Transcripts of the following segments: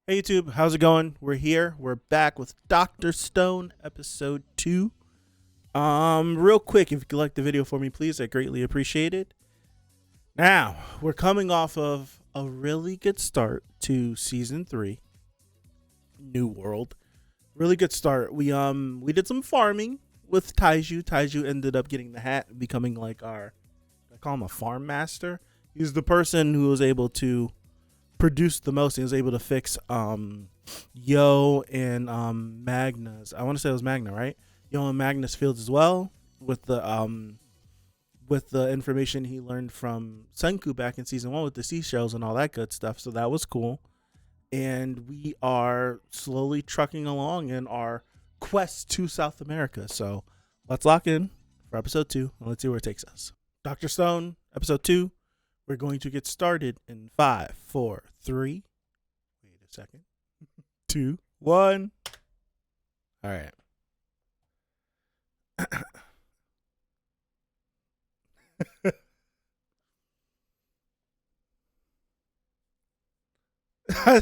Hey YouTube, how's it going? We're here. We're back with Dr. Stone, episode 2. Real quick, if you could like the video for me, please, I greatly appreciate it. Now, we're coming off of a really good start to season 3, New World. Really good start. We did some farming with Taiju. Taiju ended up getting the hat, becoming like I call him a farm master. He's the person who was able to produced the most. He was able to fix Yo and Magna's. I want to say it was Magna, right? Yo and Magna's fields as well with the information he learned from Senku back in season 1 with the seashells and all that good stuff. So that was cool. And we are slowly trucking along in our quest to South America. So let's lock in for episode 2 and let's see where it takes us. Dr. Stone, episode 2. We're going to get started in 5, 4, 3. Wait a second. 2, 1. All right.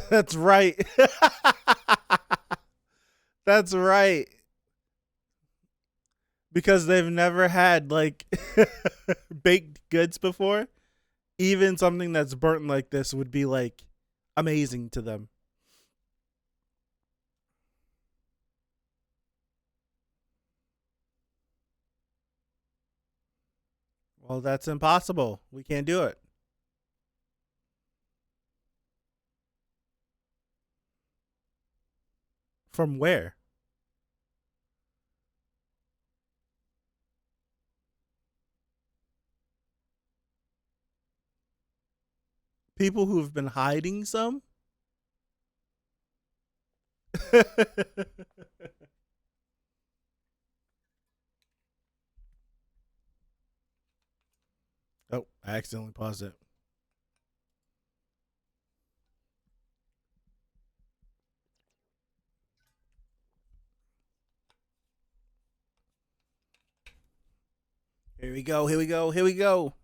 That's right. That's right. Because they've never had like baked goods before. Even something that's burnt like this would be like amazing to them. Well, that's impossible. We can't do it. From where? People who've been hiding some? Oh, I accidentally paused it. Here we go. Here we go. Here we go.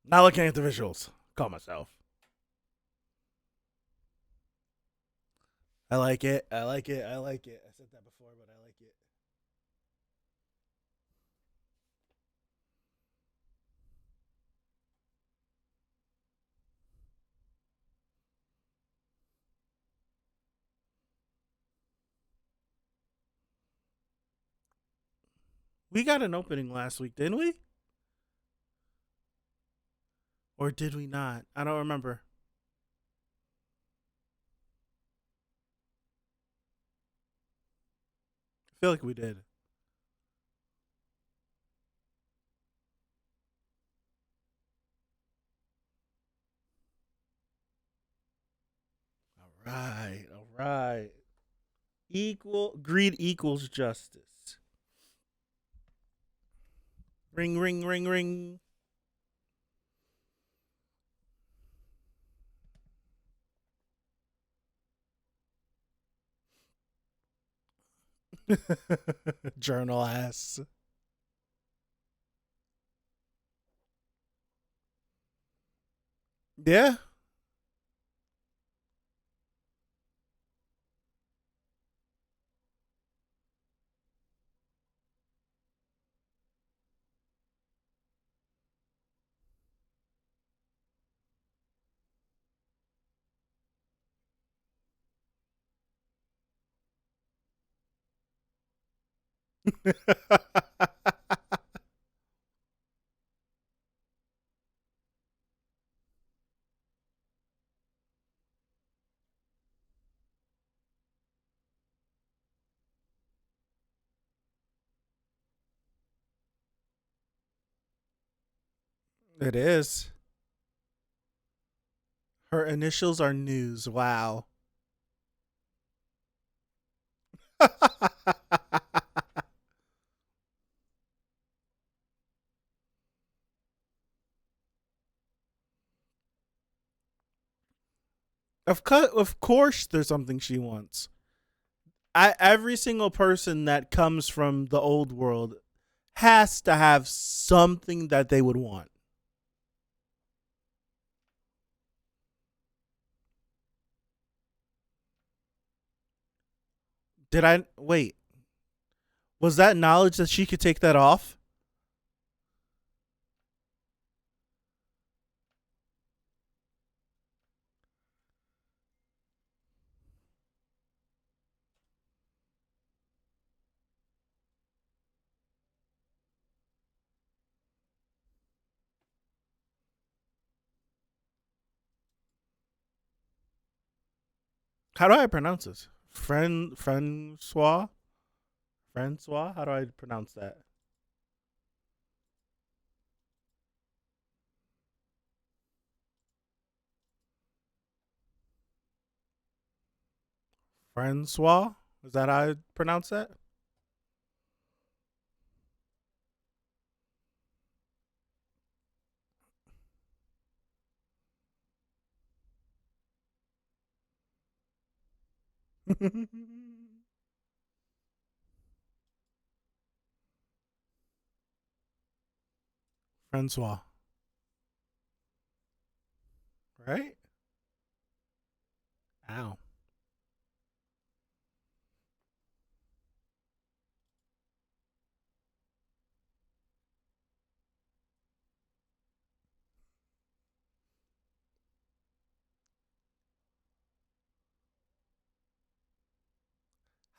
Not looking at the visuals. Call myself. I like it. I like it. I like it. I said that before, but I like it. We got an opening last week, didn't we? Or did we not? I don't remember. I feel like we did. All right. All right. Equal greed equals justice. Ring, ring, ring, ring. Journal ass. Yeah. It is. Her initials are news. Wow. Of course, there's something she wants. Every single person that comes from the old world has to have something that they would want. Did I wait? Was that knowledge that she could take that off? How do I pronounce this? Francois. How do I pronounce that? Francois. Is that how I pronounce that? Francois. Right? Ow.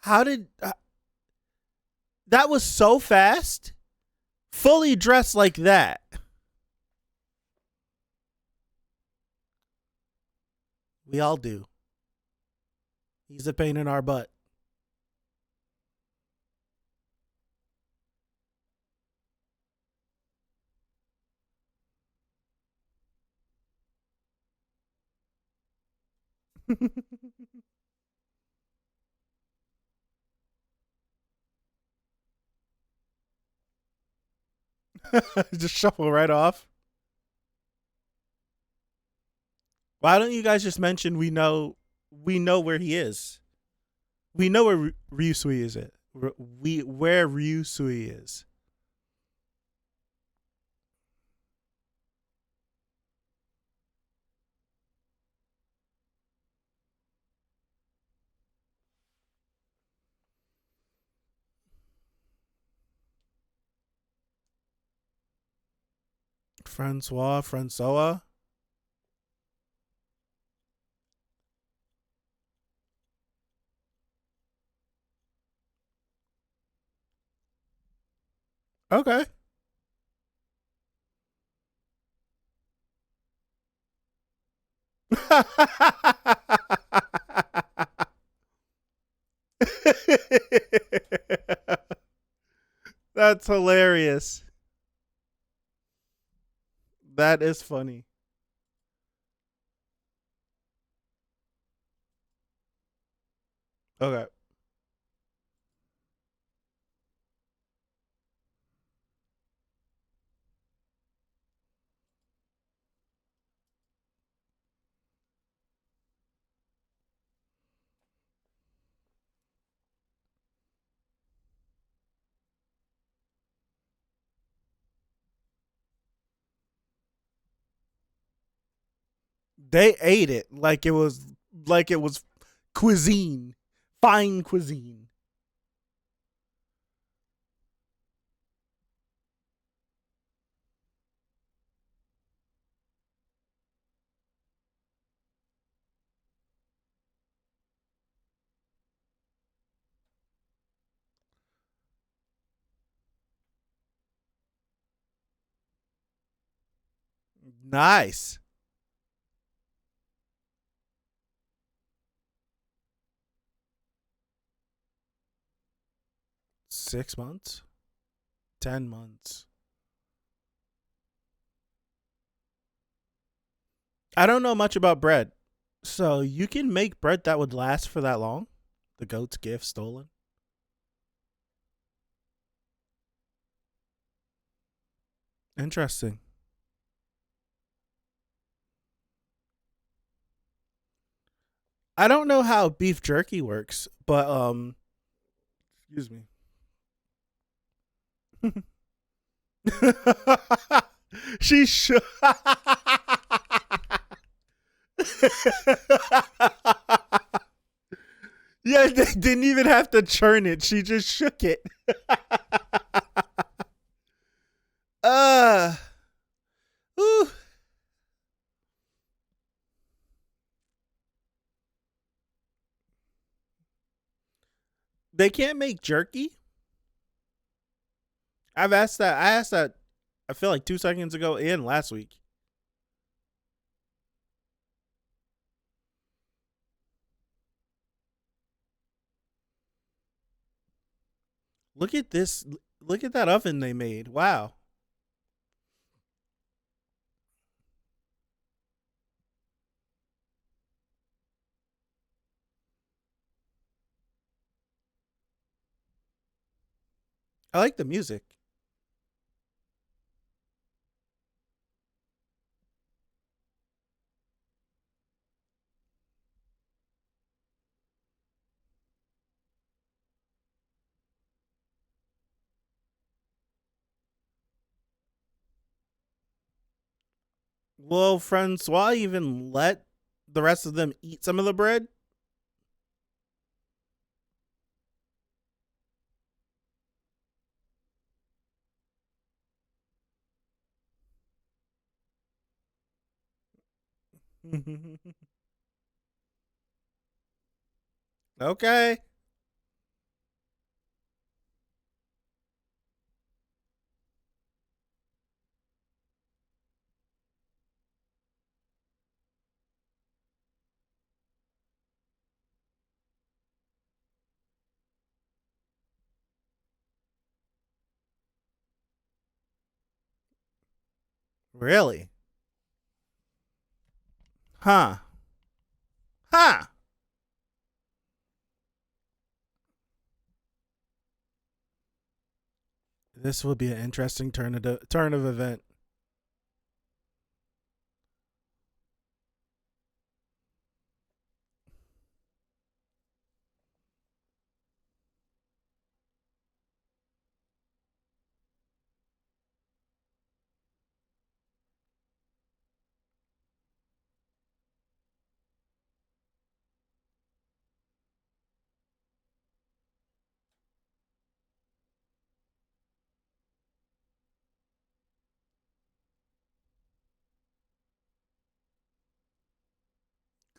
How did that was so fast? Fully dressed like that. We all do. He's a pain in our butt. Just shuffle right off. Why don't you guys just mention we know where he is? We know where Ryusui is at. We where Ryusui is. Francois. Okay. That's hilarious. That is funny. Okay. They ate it like it was cuisine. Fine cuisine. Nice. 6 months? 10 months. I don't know much about bread. So you can make bread that would last for that long? The goat's gift stolen? Interesting. I don't know how beef jerky works, but excuse me. She should. Yeah, they didn't even have to churn it. She just shook it. uh, ooh. They can't make jerky. I've asked that. I asked that. I feel like 2 seconds ago and last week. Look at this. Look at that oven they made. Wow. I like the music. Will Francois even let the rest of them eat some of the bread? Okay. Really? Huh. Huh. This will be an interesting turn of event.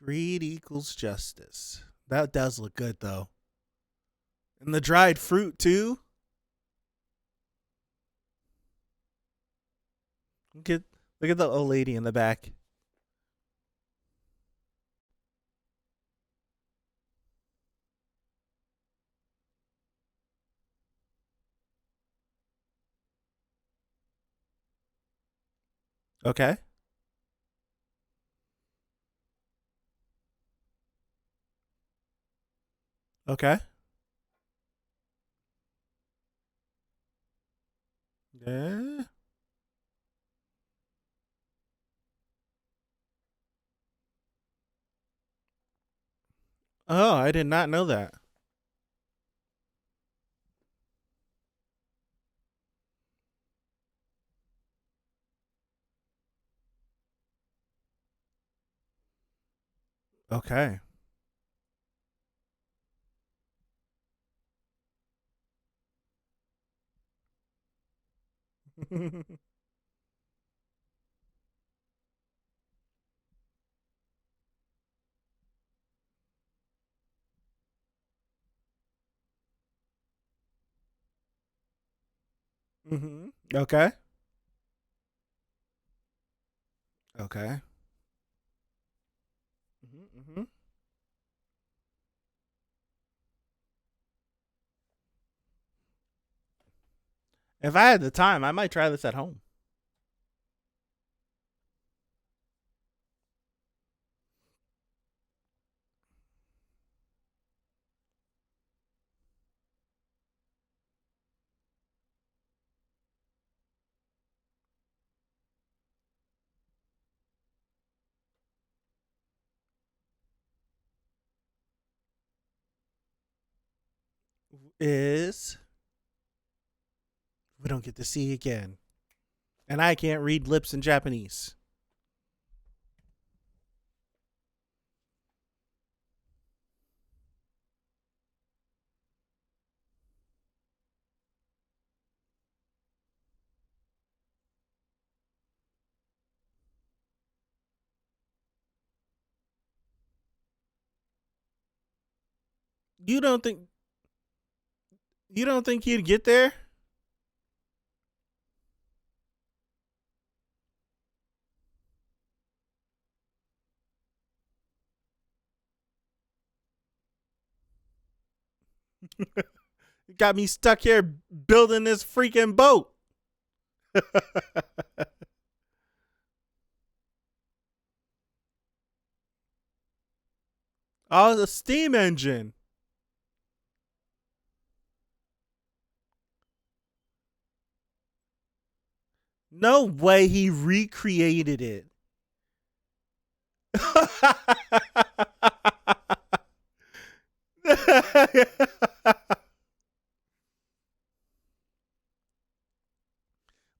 Greed equals justice. That does look good though. And the dried fruit too. Look at look at the old lady in the back. Okay. Okay. Yeah. Oh, I did not know that. Okay. Okay. Okay. Mm-hmm. If I had the time, I might try this at home. is we don't get to see again. And I can't read lips in Japanese. You don't think you don't think he'd get there? Got me stuck here building this freaking boat. Oh, the steam engine. No way he recreated it.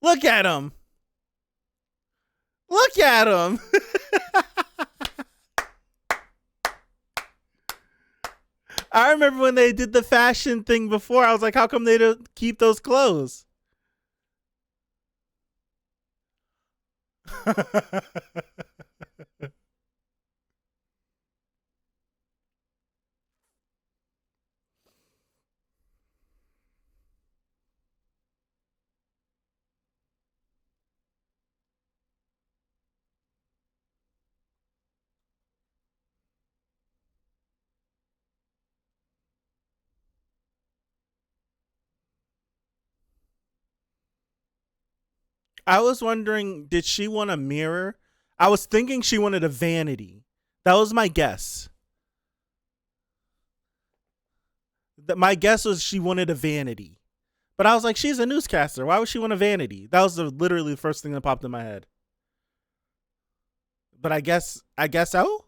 Look at him. Look at him. I remember when they did the fashion thing before. I was like, how come they don't keep those clothes? I was wondering, did she want a mirror? I was thinking she wanted a vanity. That was my guess. My guess was she wanted a vanity. But I was like, she's a newscaster. Why would she want a vanity? That was literally the first thing that popped in my head. But I guess so.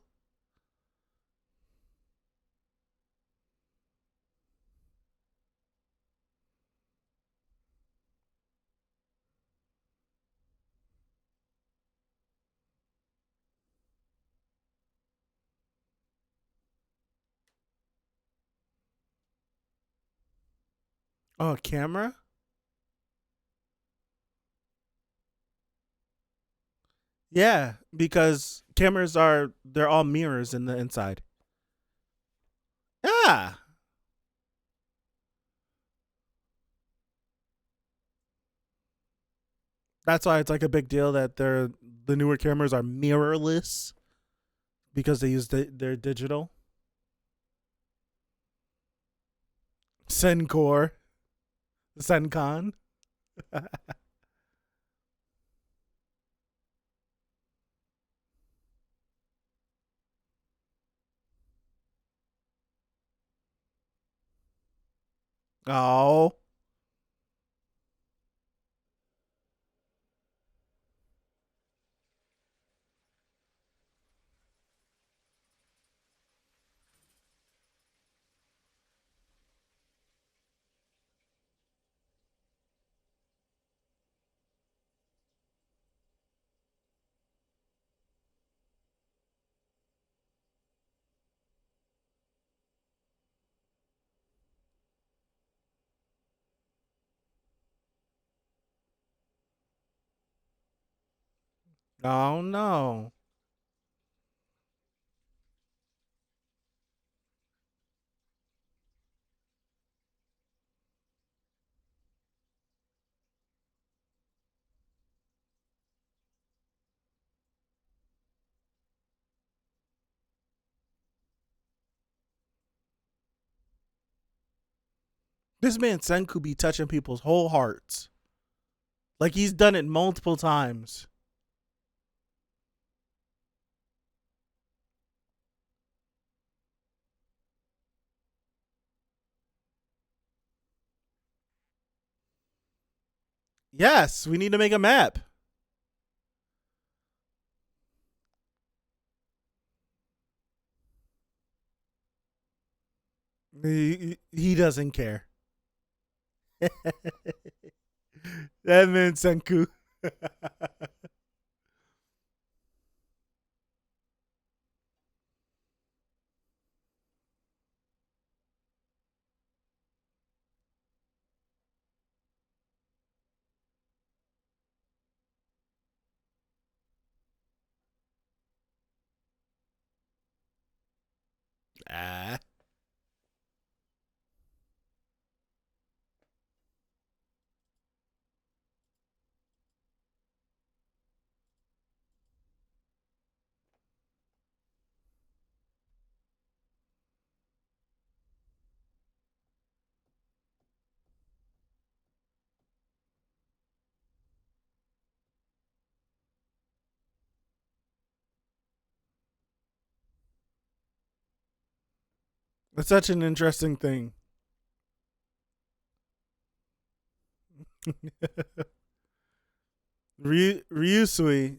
Oh, camera? Yeah, because cameras they're all mirrors in the inside. Yeah. That's why it's like a big deal that the newer cameras are mirrorless because they use their digital. Sencor, Sencon. Oh. Oh no. This man Senku be touching people's whole hearts. Like he's done it multiple times. Yes, we need to make a map. He doesn't care. That man Senku. Ah, that's such an interesting thing. Ryusui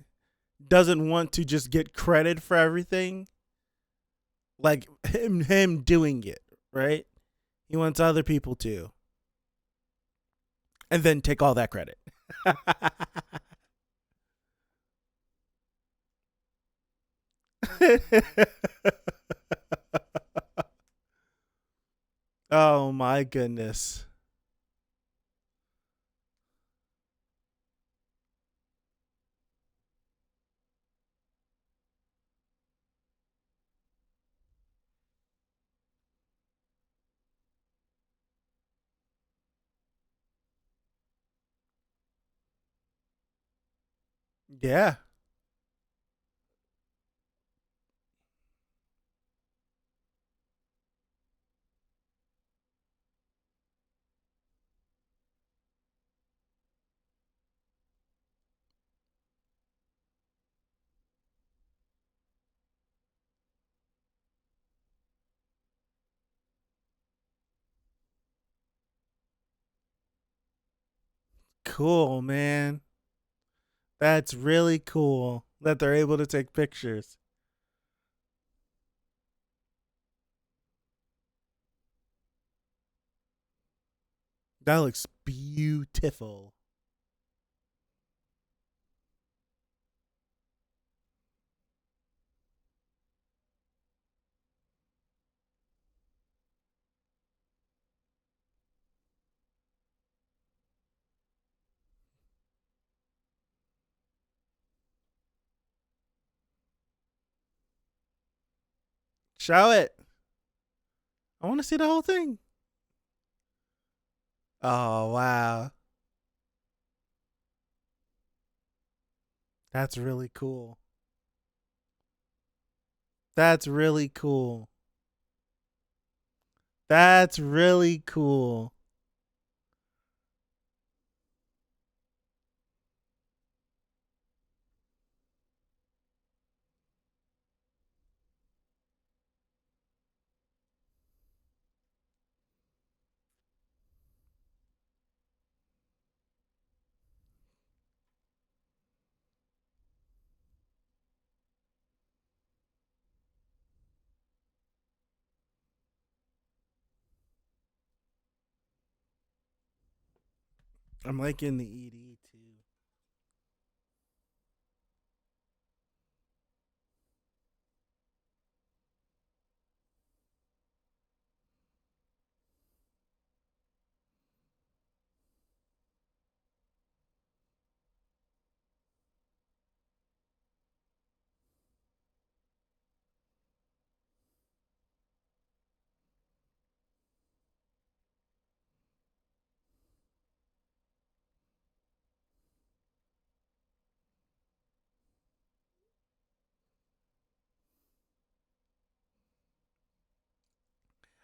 doesn't want to just get credit for everything, like him doing it, right? He wants other people to, and then take all that credit. Oh my goodness. Yeah. Cool, man. That's really cool that they're able to take pictures. That looks beautiful. Show it. I want to see the whole thing. Oh, wow. That's really cool. That's really cool. That's really cool. I'm liking the ED too.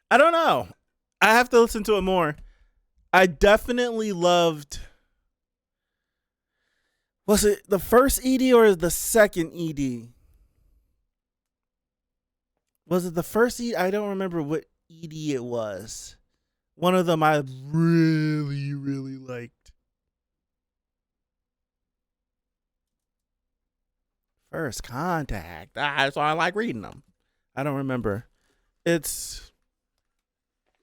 I don't know. I have to listen to it more. I definitely loved. Was it the first ED or the second ED? Was it the first ED? I don't remember what ED it was. One of them I really, really liked. First Contact. That's why I like reading them. I don't remember. It's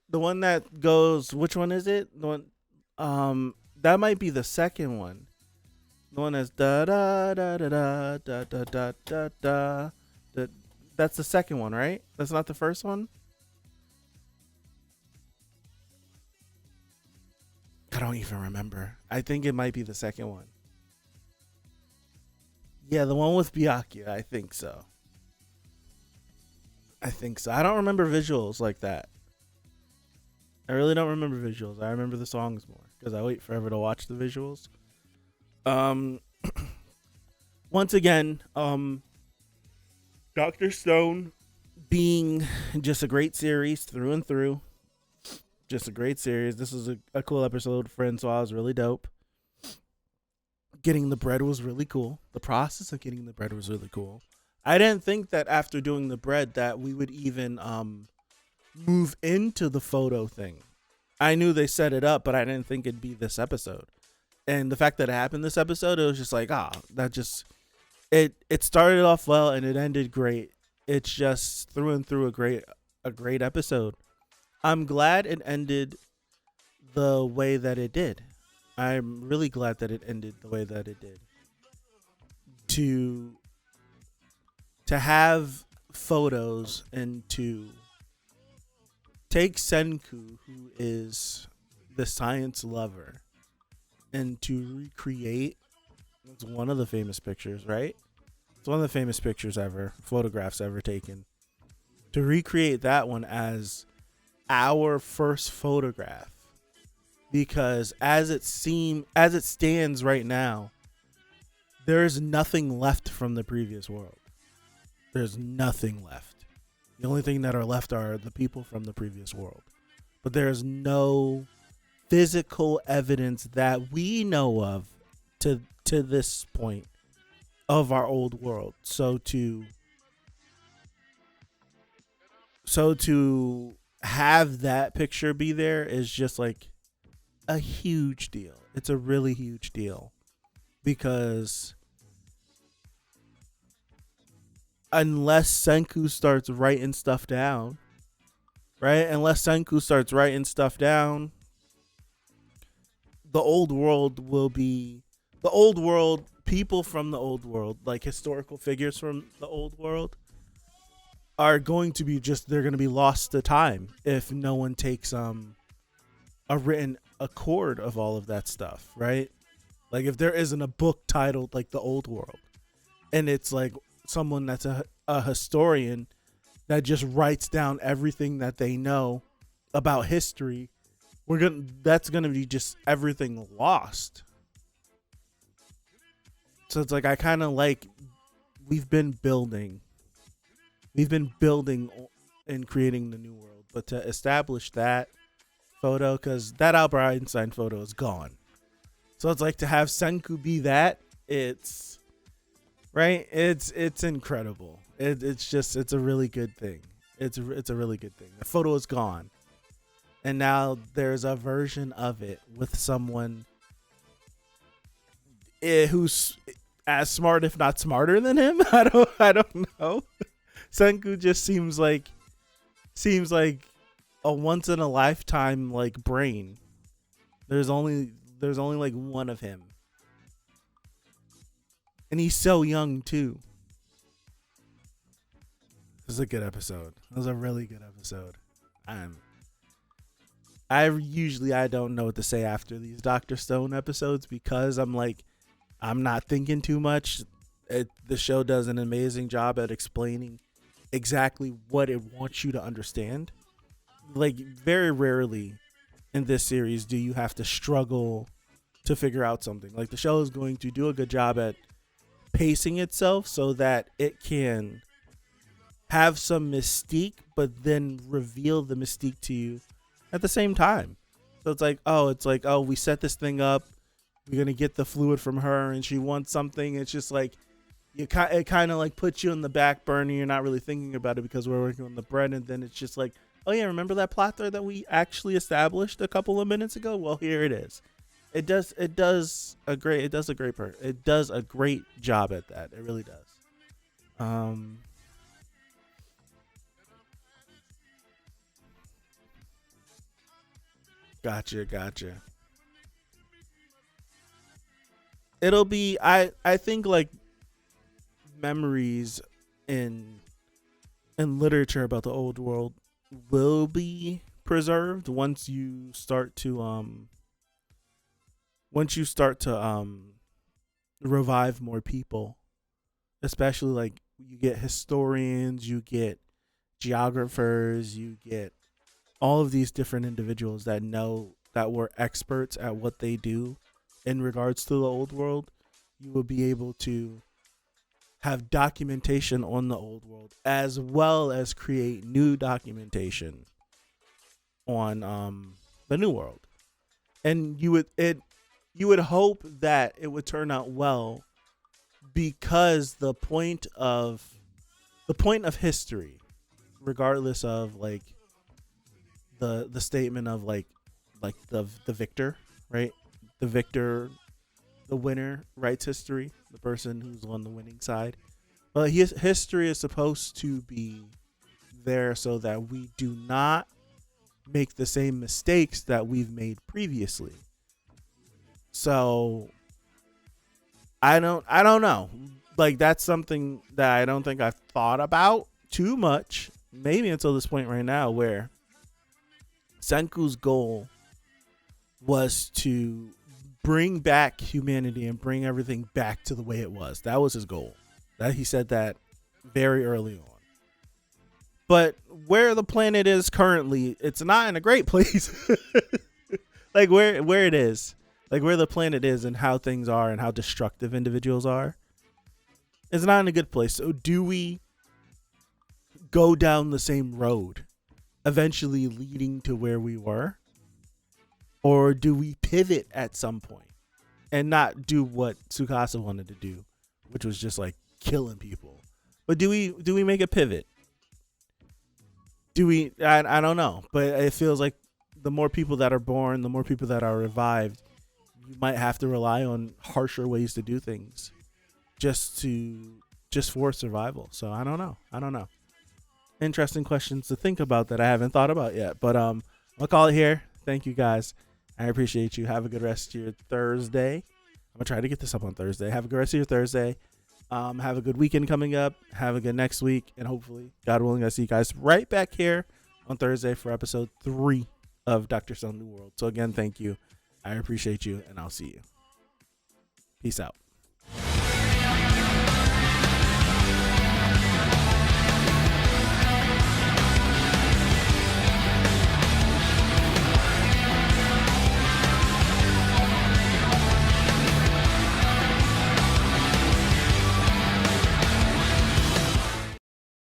The one that goes, which one is it? The one, that might be the second one. The one that's da da da da da da da da da da. That that's the second one, right? That's not the first one. I don't even remember. I think it might be the second one. Yeah, the one with Byakuya. I think so. I think so. I don't remember visuals like that. I really don't remember visuals. I remember the songs more because I wait forever to watch the visuals. Um, once again, Doctor Stone being just a great series through and through. Just a great series. This is a cool episode. Francois was really dope. Getting the bread was really cool. The process of getting the bread was really cool. I didn't think that after doing the bread that we would even move into the photo thing. I knew they set it up, but I didn't think it'd be this episode. And the fact that it happened this episode, it was just like, that just it started off well and it ended great. It's just through and through a great episode. I'm glad it ended the way that it did. I'm really glad that it ended the way that it did. To have photos and to take Senku, who is the science lover, and to recreate, it's one of the famous pictures, right? It's one of the famous pictures ever, photographs ever taken. To recreate that one as our first photograph, because as it stands right now, there is nothing left from the previous world. There's nothing left. The only thing that are left are the people from the previous world. But there's no physical evidence that we know of to this point of our old world. So to have that picture be there is just like a huge deal. It's a really huge deal because unless Senku starts writing stuff down, right? Unless Senku starts writing stuff down, the old world will be the old world. People from the old world, like historical figures from the old world, are going to be they're going to be lost to time if no one takes a written accord of all of that stuff, right? Like if there isn't a book titled like The Old World, and it's like someone that's a historian that just writes down everything that they know about history, that's gonna be just everything lost. So it's like I kind of like we've been building and creating the new world, but to establish that photo, because that Albert Einstein photo is gone, so it's like to have Senku be that, it's right. It's incredible. It's a really good thing. It's a really good thing. The photo is gone, and now there's a version of it with someone who's as smart, if not smarter than him. I don't know. Senku just seems like a once in a lifetime like brain. There's only like one of him. And he's so young too. This is a good episode. It was a really good episode. I don't know what to say after these Dr. Stone episodes because I'm not thinking too much. The show does an amazing job at explaining exactly what it wants you to understand. Like very rarely in this series do you have to struggle to figure out something. Like the show is going to do a good job at pacing itself so that it can have some mystique but then reveal the mystique to you at the same time. So it's like, we set this thing up, we're gonna get the fluid from her and she wants something. It's just like it kind of like puts you on the back burner. You're not really thinking about it because we're working on the bread, and then it's just like, oh yeah, remember that plot thread that we actually established a couple of minutes ago? Well, here it is. It does a great job at that. It really does. Gotcha. It'll be I think like memories in literature about the old world will be preserved once you start to revive more people, especially like you get historians, you get geographers, you get all of these different individuals that were experts at what they do in regards to the old world. You will be able to have documentation on the old world as well as create new documentation on the new world. And you would hope that it would turn out well, because the point of history, regardless of like the statement of like the victor, right? The victor, the winner writes history, the person who's on the winning side. Well, history is supposed to be there so that we do not make the same mistakes that we've made previously. So I don't know. Like, that's something that I don't think I've thought about too much, maybe until this point right now, where Senku's goal was to bring back humanity and bring everything back to the way it was. That was his goal. That he said that very early on. But where the planet is currently, it's not in a great place. Like where it is, like where the planet is and how things are and how destructive individuals are, it's not in a good place. So do we go down the same road, eventually leading to where we were? Or do we pivot at some point and not do what Tsukasa wanted to do, which was just like killing people? But do we make a pivot? Do we? I don't know, but it feels like the more people that are born, the more people that are revived, you might have to rely on harsher ways to do things just for survival. So I don't know. Interesting questions to think about that I haven't thought about yet. But I'll call it here. Thank you guys. I appreciate you. Have a good rest of your Thursday. I'm gonna try to get this up on Thursday. Have a good rest of your Thursday. Have a good weekend coming up. Have a good next week, and hopefully, God willing, I see you guys right back here on Thursday for episode 3 of Dr. Stone New World. So again, thank you. I appreciate you, and I'll see you. Peace out.